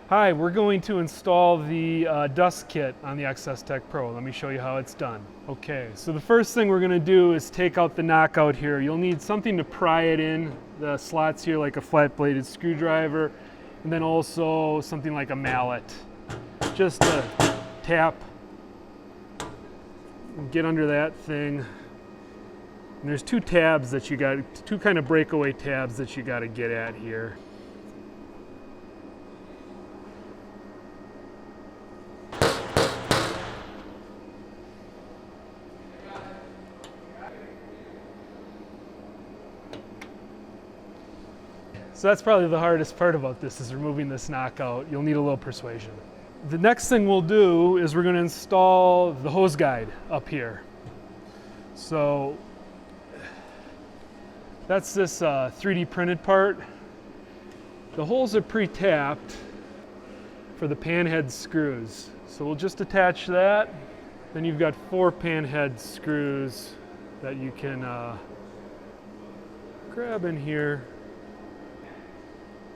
Hi, we're going to install the dust kit on the xsTECH Pro. Let me show you how it's done. Okay, so the first thing we're going to do is take out the knockout here. You'll need something to pry it in, the slots here, like a flat-bladed screwdriver, and then also something like a mallet. Just to tap and get under that thing. And there's two tabs that you got, two kind of breakaway tabs that you got to get at here. So that's probably the hardest part about this, is removing this knockout. You'll need a little persuasion. The next thing we'll do is we're going to install the hose guide up here. So that's this 3D printed part. The holes are pre-tapped for the pan head screws. So we'll just attach that. Then you've got 4 pan head screws that you can grab in here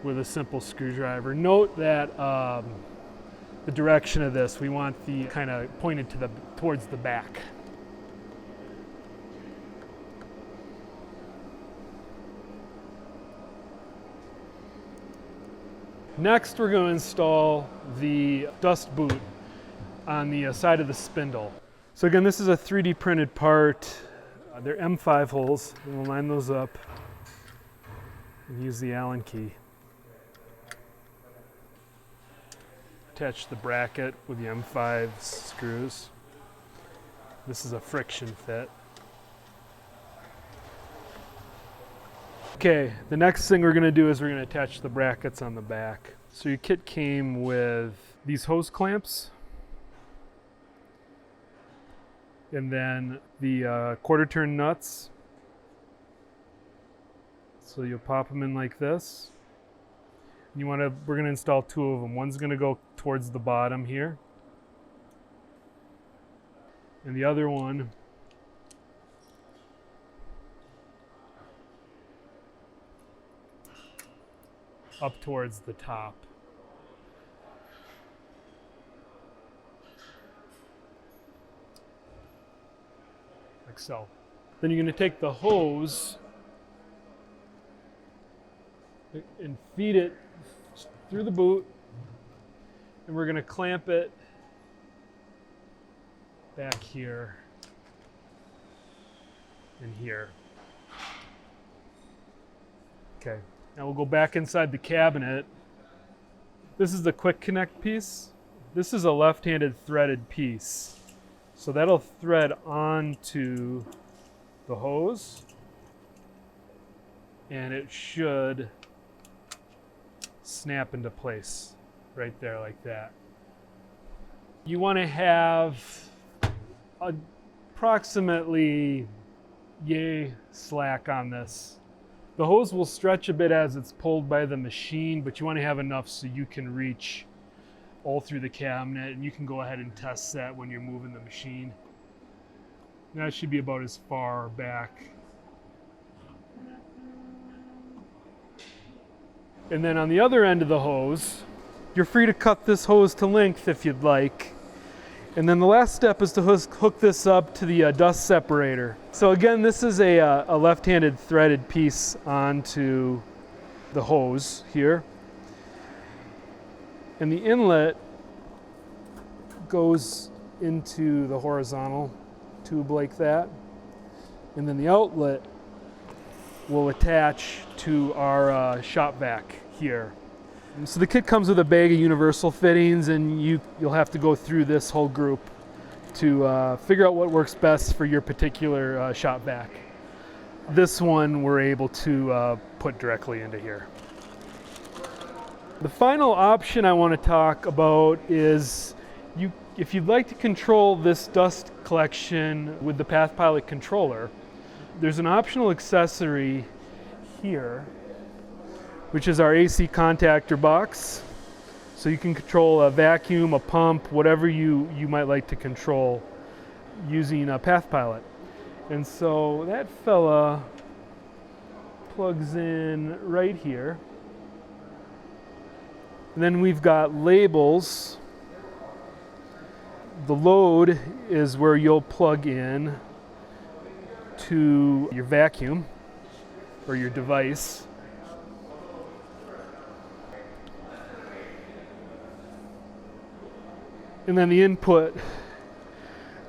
with a simple screwdriver. Note that the direction of this, we want the kind of pointed to towards the back. Next, we're going to install the dust boot on the side of the spindle. So again, this is a 3D printed part. They're M5 holes, and we'll line those up and use the Allen key. Attach the bracket with the M5 screws. This is a friction fit. Okay, the next thing we're going to do is we're going to attach the brackets on the back. So your kit came with these hose clamps, and then the quarter turn nuts. So you'll pop them in like this. We're going to install 2 of them. One's going to go towards the bottom here, and the other one up towards the top. Like so. Then you're going to take the hose and feed it through the boot, and we're going to clamp it back here and here. Okay, now we'll go back inside the cabinet. This is the quick connect piece. This is a left-handed threaded piece. So that'll thread onto the hose, and it should snap into place right there like that. You want to have approximately yay slack on this. The hose will stretch a bit as it's pulled by the machine, but you want to have enough so you can reach all through the cabinet, and you can go ahead and test that when you're moving the machine. That should be about as far back. And then on the other end of the hose, you're free to cut this hose to length if you'd like. And then the last step is to hook this up to the dust separator. So again, this is a left-handed threaded piece onto the hose here. And the inlet goes into the horizontal tube like that. And then the outlet will attach to our shop vac here. And so the kit comes with a bag of universal fittings, and you'll have to go through this whole group to figure out what works best for your particular shop vac. This one we're able to put directly into here. The final option I want to talk about is if you'd like to control this dust collection with the PathPilot controller, there's an optional accessory here, which is our AC contactor box. So you can control a vacuum, a pump, whatever you might like to control using a PathPilot. And so that fella plugs in right here. And then we've got labels. The load is where you'll plug in to your vacuum or your device. And then the input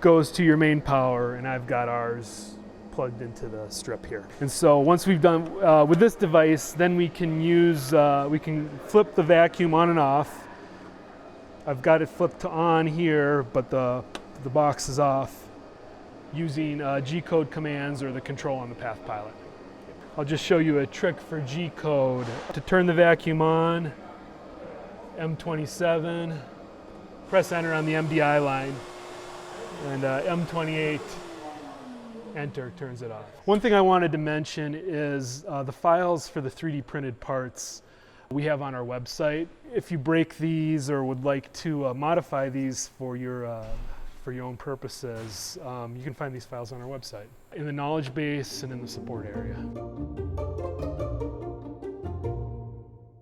goes to your main power, and I've got ours plugged into the strip here. And so once we've done with this device, then we can flip the vacuum on and off. I've got it flipped to on here, but the box is off using G-code commands or the control on the Path Pilot. I'll just show you a trick for G-code. To turn the vacuum on, M27, press enter on the MDI line, and M28, enter, turns it off. One thing I wanted to mention is the files for the 3D printed parts we have on our website. If you break these or would like to modify these for your own purposes, you can find these files on our website, in the knowledge base and in the support area.